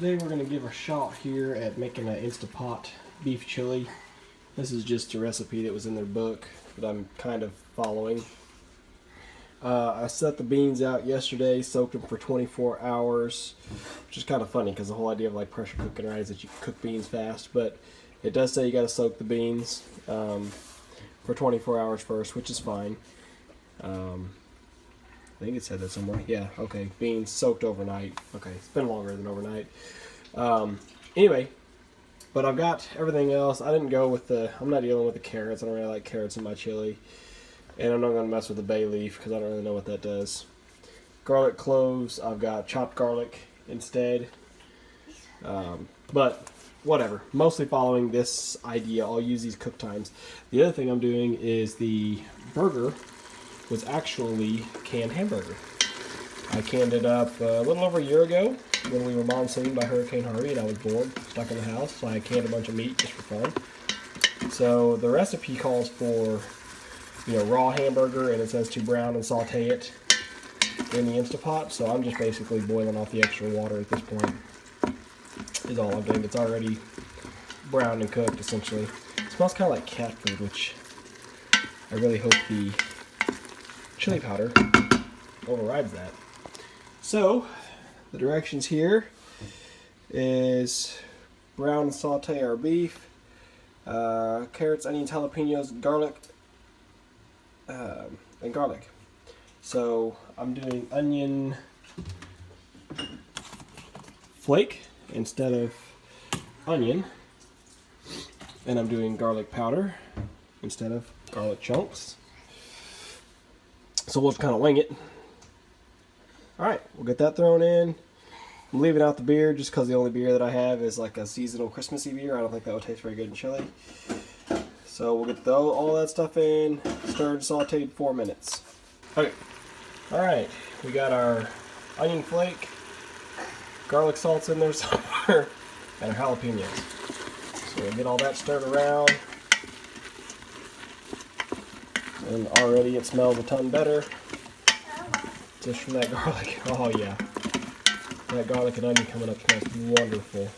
Today we're going to give a shot here at making an Instapot beef chili. This is just a recipe that was in their book that I'm kind of following. I set the beans out yesterday, soaked them for 24 hours, which is kind of funny because the whole idea of like pressure cooking, right, is that you cook beans fast, but it does say you got to soak the beans for 24 hours first, which is fine. I think it said that somewhere. Yeah, okay. Beans soaked overnight. Okay, it's been longer than overnight. Anyway, but I've got everything else. I didn't go with I'm not dealing with the carrots. I don't really like carrots in my chili. And I'm not going to mess with the bay leaf because I don't really know what that does. Garlic cloves, I've got chopped garlic instead. But whatever. Mostly following this idea. I'll use these cook times. The other thing I'm doing is the burger was actually canned hamburger. I canned it up a little over a year ago when we were monsooned by Hurricane Harvey and I was bored, stuck in the house, so I canned a bunch of meat just for fun. So the recipe calls for, raw hamburger, and it says to brown and saute it in the Instapot, so I'm just basically boiling off the extra water at this point, is all I'm doing. It's already browned and cooked, essentially. It smells kind of like cat food, which I really hope the chili powder overrides that. So the directions here is brown and saute our beef, carrots, onions, jalapenos, garlic, and garlic. So I'm doing onion flake instead of onion, and I'm doing garlic powder instead of garlic chunks. So we'll just kind of wing it. Alright, we'll get that thrown in. I'm leaving out the beer just because the only beer that I have is like a seasonal Christmassy beer. I don't think that would taste very good in chili. So we'll get all that stuff in, stirred, sauteed 4 minutes. Okay. Alright, we got our onion flake, garlic salts in there somewhere, and our jalapenos. So we'll get all that stirred around. And already it smells a ton better just from that garlic. Oh yeah, that garlic and onion coming up smells wonderful.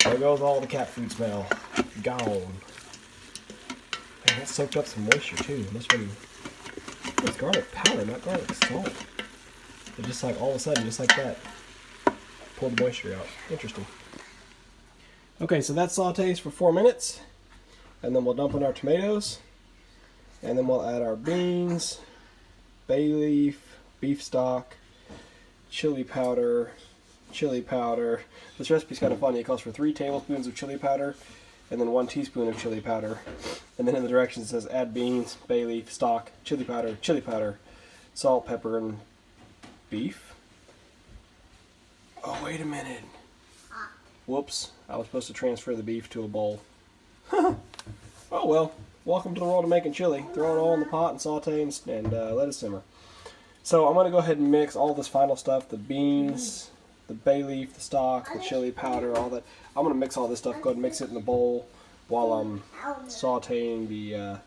There goes all the cat food smell. Gone. Man, that soaked up some moisture too. Must have been, it's garlic powder, not garlic salt. It just like all of a sudden, just like that, pulled the moisture out. Interesting. Okay, so that sautés for 4 minutes, and then we'll dump in our tomatoes. And then we'll add our beans, bay leaf, beef stock, chili powder. This recipe's kind of funny. It calls for 3 tablespoons of chili powder and then 1 teaspoon of chili powder. And then in the directions it says add beans, bay leaf, stock, chili powder, salt, pepper, and beef. Oh, wait a minute. Whoops. I was supposed to transfer the beef to a bowl. Oh well. Welcome to the world of making chili. Throw it all in the pot and saute and let it simmer. So I'm going to go ahead and mix all this final stuff, the beans, the bay leaf, the stock, the chili powder, all that. I'm going to mix all this stuff, go ahead and mix it in the bowl while I'm sauteing the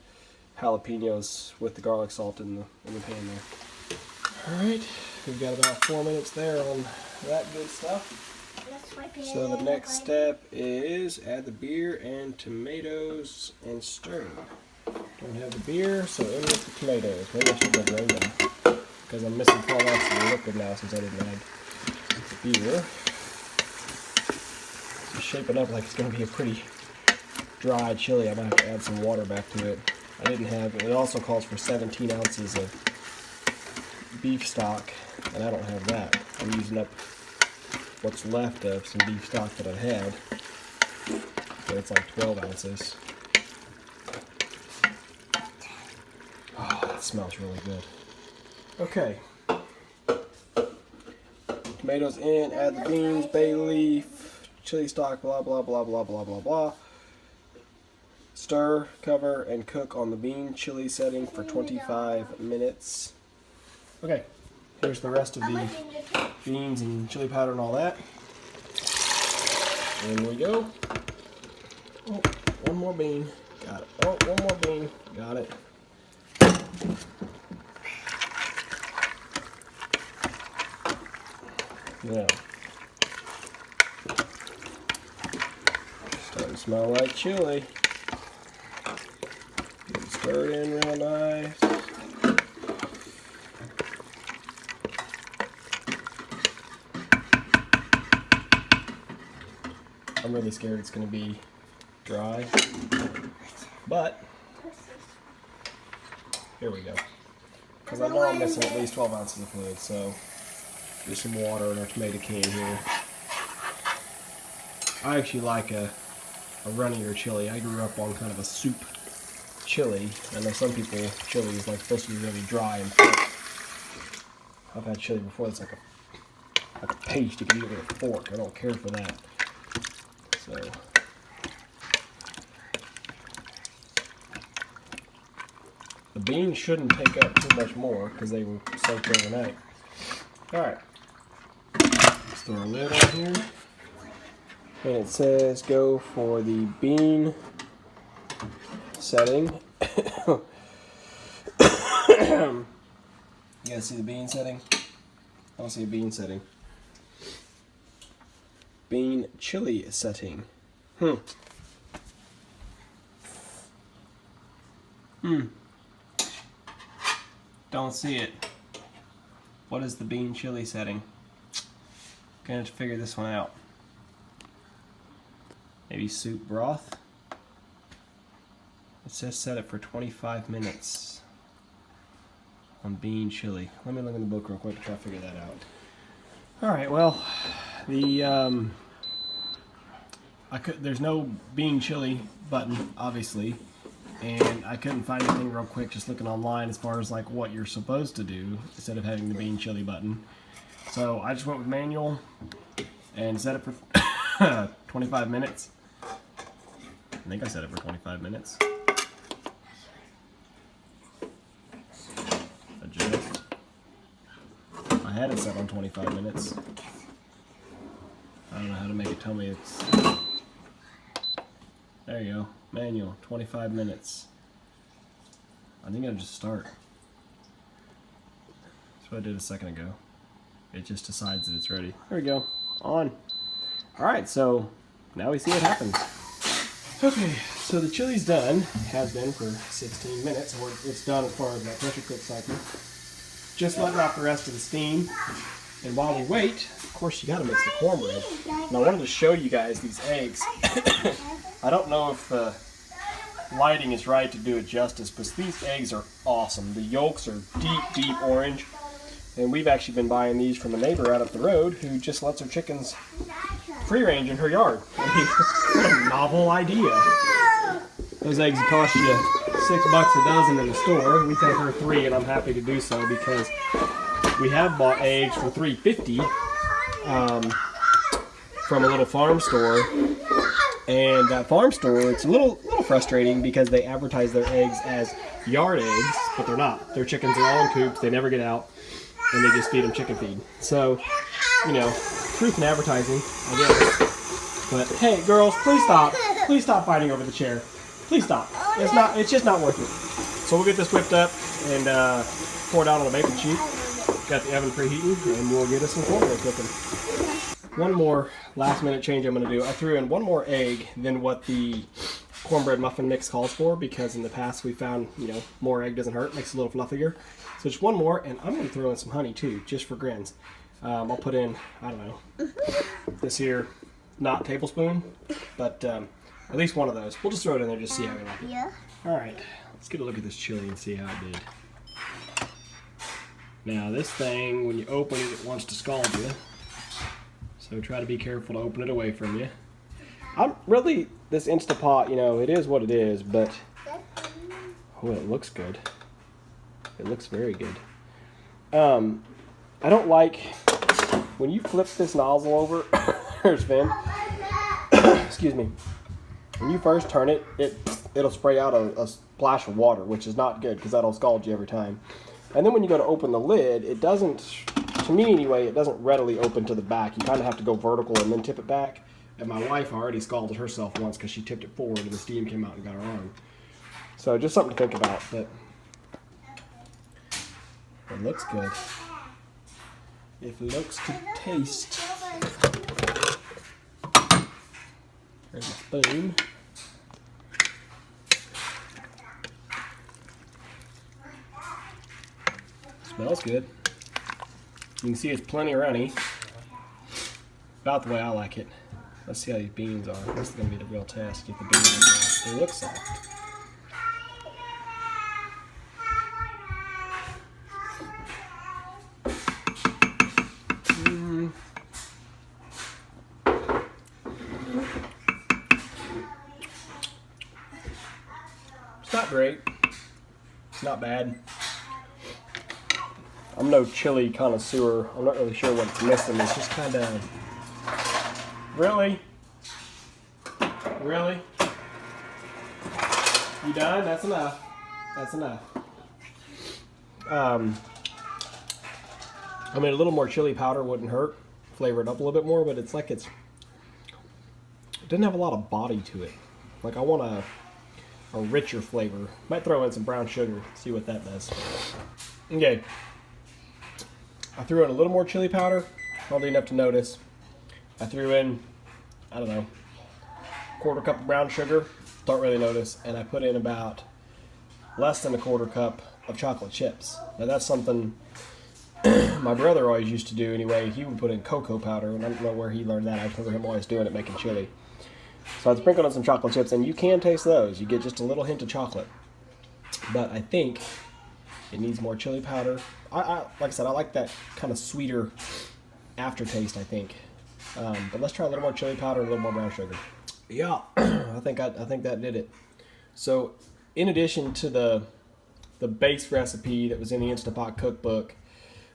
jalapenos with the garlic salt in the pan there. Alright, we've got about 4 minutes there on that good stuff. So the next step is add the beer and tomatoes and stir. Don't have the beer, so in with the tomatoes. Maybe I should have drained them because I'm missing 12 ounces of liquid now since I didn't add the beer. It's shaping up like it's going to be a pretty dry chili. I might have to add some water back to it. I didn't have it. It also calls for 17 ounces of beef stock, and I don't have that. I'm using up what's left of some beef stock that I had, but it's like 12 ounces. Oh, that smells really good. Okay. Tomatoes in, add the beans, bay leaf, chili stock, blah, blah, blah, blah, blah, blah, blah. Stir, cover, and cook on the bean chili setting for 25 minutes. Okay. Here's the rest of the beans and chili powder and all that. In we go. Oh, one more bean. Got it. Oh, one more bean. Got it. Now, Smell like chili. Stir it in real nice. I'm really scared it's going to be dry, but here we go. Because I know I'm missing at least 12 ounces of fluid, so there's some water in our tomato can here. I actually like a runnier chili. I grew up on kind of a soup chili. I know some people, chili is like supposed to be really dry and thick. I've had chili before that's like a paste you can eat with a fork. I don't care for that. So the beans shouldn't take up too much more because they were soaked overnight. Alright. Let's throw a lid on here. And it says go for the bean setting. You guys see the bean setting? I don't see a bean setting. Bean chili setting. Don't see it. What is the bean chili setting? Gonna have to figure this one out. Maybe soup broth. It says set it for 25 minutes on bean chili. Let me look in the book real quick to try to figure that out. Alright, well, there's no bean chili button, obviously, and I couldn't find anything real quick just looking online as far as like what you're supposed to do instead of having the bean chili button. So I just went with manual and set it for 25 minutes. I think I set it for 25 minutes. Adjust. I had it set on 25 minutes. I don't know how to make it tell me it's... There you go. Manual, 25 minutes. I think I'll just start. That's what I did a second ago. It just decides that it's ready. There we go. On. Alright, so now we see what happens. Okay, so the chili's done. Has been for 16 minutes. Or it's done as far as that pressure cook cycle. Just letting off the rest of the steam. And while we wait, of course you gotta mix the cornbread. And I wanted to show you guys these eggs. I don't know if the lighting is right to do it justice, but these eggs are awesome. The yolks are deep, deep orange. And we've actually been buying these from a neighbor out up the road who just lets her chickens free range in her yard. I mean, what a novel idea. Those eggs cost you $6 a dozen in the store. We take her 3, and I'm happy to do so because we have bought eggs for $3.50 from a little farm store. And that farm store, it's a little frustrating because they advertise their eggs as yard eggs, but they're not. Their chickens are all in coops, they never get out, and they just feed them chicken feed. So, you know, truth in advertising, I guess. But hey, girls, please stop. Please stop fighting over the chair. Please stop. It's just not worth it. So we'll get this whipped up and pour it out on a baking sheet. Got the oven preheating, and we'll get us some cornbread cooking. One more last minute change I'm going to do. I threw in one more egg than what the cornbread muffin mix calls for because in the past we found, you know, more egg doesn't hurt, makes it a little fluffier. So just one more, and I'm going to throw in some honey too, just for grins. I'll put in, I don't know, this here, not tablespoon, but at least one of those. We'll just throw it in there just to see how we like it. Yeah. Alright, let's get a look at this chili and see how it did. Now this thing, when you open it, it wants to scald you. So try to be careful to open it away from you. I'm really, this Instapot, you know, it is what it is, but oh, it looks good. It looks very good. I don't like when you flip this nozzle over. There's Finn. Excuse me. When you first turn it, it'll spray out a splash of water, which is not good because that'll scald you every time. And then when you go to open the lid, it doesn't. To me anyway, it doesn't readily open to the back. You kind of have to go vertical and then tip it back. And my wife already scalded herself once because she tipped it forward and the steam came out and got her arm. So just something to think about. But it looks good. If it looks to taste. There's a spoon. Smells good. You can see it's plenty runny. About the way I like it. Let's see how these beans are. This is going to be the real test. Get the beans. They look soft. It's not great. It's not bad. I'm no chili connoisseur. I'm not really sure what's missing. It's just kind of... Really? Really? You done? That's enough. That's enough. I mean, a little more chili powder wouldn't hurt. Flavor it up a little bit more, but it's like it doesn't have a lot of body to it. Like I want a richer flavor. Might throw in some brown sugar, see what that does. Okay. I threw in a little more chili powder, hardly enough to notice. I threw in, I don't know, 1/4 cup of brown sugar, don't really notice, and I put in about less than 1/4 cup of chocolate chips. Now that's something my brother always used to do anyway. He would put in cocoa powder, and I don't know where he learned that. I just remember him always doing it, making chili. So I sprinkled on some chocolate chips, and you can taste those. You get just a little hint of chocolate. But I think it needs more chili powder. Like I said, I like that kind of sweeter aftertaste, I think. But let's try a little more chili powder and a little more brown sugar. Yeah, I think that did it. So in addition to the base recipe that was in the Instapot cookbook,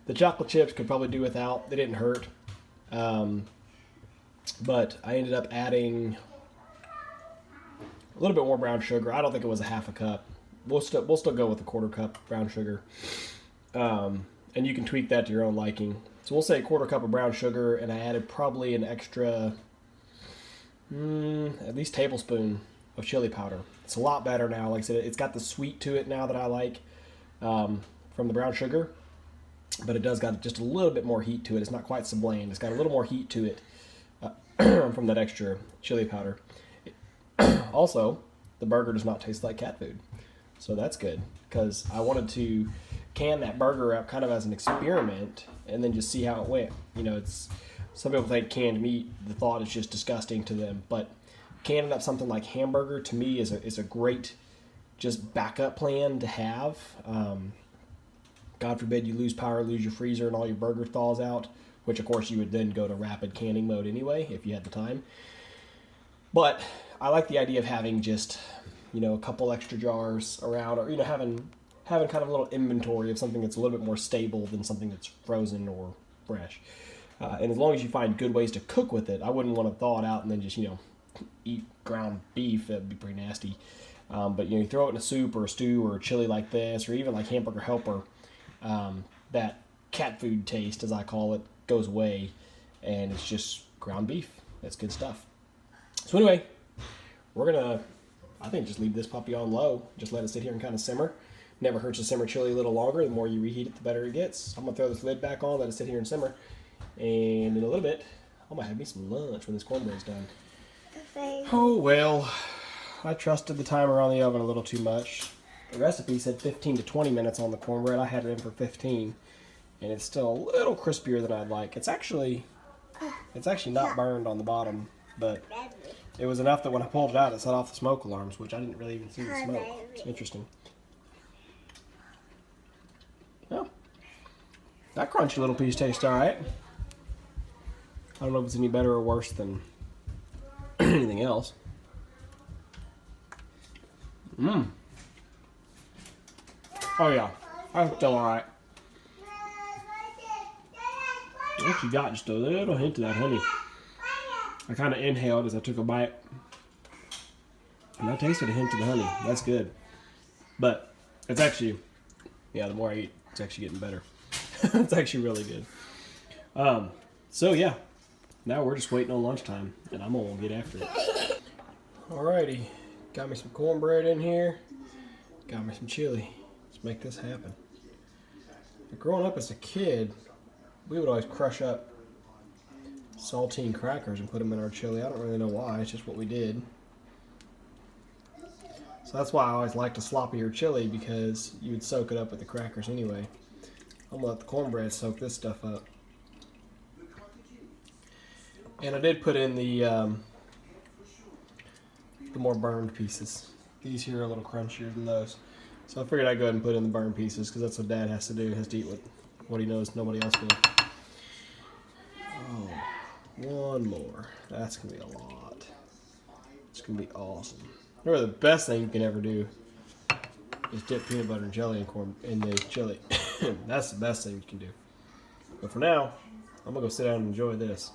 the chocolate chips could probably do without. They didn't hurt. But I ended up adding a little bit more brown sugar. I don't think it was a 1/2 cup. We'll still go with a 1/4 cup brown sugar. And you can tweak that to your own liking. So we'll say a 1/4 cup of brown sugar, and I added probably an extra, at least tablespoon of chili powder. It's a lot better now. Like I said, it's got the sweet to it now that I like from the brown sugar, but it does got just a little bit more heat to it. It's not quite so bland. It's got a little more heat to it from that extra chili powder. Also, the burger does not taste like cat food. So that's good, because I wanted to can that burger up kind of as an experiment and then just see how it went. You know, some people think canned meat, the thought is just disgusting to them, but canning up something like hamburger to me is a great just backup plan to have. God forbid you lose power, lose your freezer, and all your burger thaws out, which of course you would then go to rapid canning mode anyway if you had the time. But I like the idea of having just, you know, a couple extra jars around, or, you know, having kind of a little inventory of something that's a little bit more stable than something that's frozen or fresh. And as long as you find good ways to cook with it, I wouldn't want to thaw it out and then just, you know, eat ground beef. That'd be pretty nasty. But, you know, you throw it in a soup or a stew or a chili like this, or even like Hamburger Helper, that cat food taste, as I call it, goes away, and it's just ground beef. That's good stuff. So anyway, we're gonna, I think, just leave this puppy on low. Just let it sit here and kind of simmer. Never hurts to simmer chili a little longer. The more you reheat it, the better it gets. I'm gonna throw this lid back on, let it sit here and simmer, and in a little bit, I'm gonna have me some lunch when this cornbread's done. Oh well, I trusted the timer on the oven a little too much. The recipe said 15 to 20 minutes on the cornbread. I had it in for 15, and it's still a little crispier than I'd like. It's actually not burned on the bottom, but it was enough that when I pulled it out, it set off the smoke alarms, which I didn't really even see the smoke. It's interesting. Oh, that crunchy little piece tastes all right. I don't know if it's any better or worse than anything else. Oh yeah, that's still all right. I actually got just a little hint of that honey. I kind of inhaled as I took a bite, and I tasted a hint of the honey. That's good. But it's actually, yeah, the more I eat, it's actually getting better. It's actually really good. So yeah, now we're just waiting on lunchtime, and I'm gonna get after it. Alrighty, got me some cornbread in here, got me some chili. Let's make this happen. But growing up as a kid, we would always crush up saltine crackers and put them in our chili. I don't really know why, it's just what we did. So that's why I always liked a sloppier chili, because you would soak it up with the crackers anyway. I'm gonna let the cornbread soak this stuff up. And I did put in the more burned pieces. These here are a little crunchier than those. So I figured I'd go ahead and put in the burned pieces because that's what Dad has to do. He has to eat what he knows nobody else will. Oh, one more. That's going to be a lot. It's going to be awesome. Remember, the best thing you can ever do is dip peanut butter and jelly in the chili. That's the best thing you can do. But for now, I'm going to go sit down and enjoy this.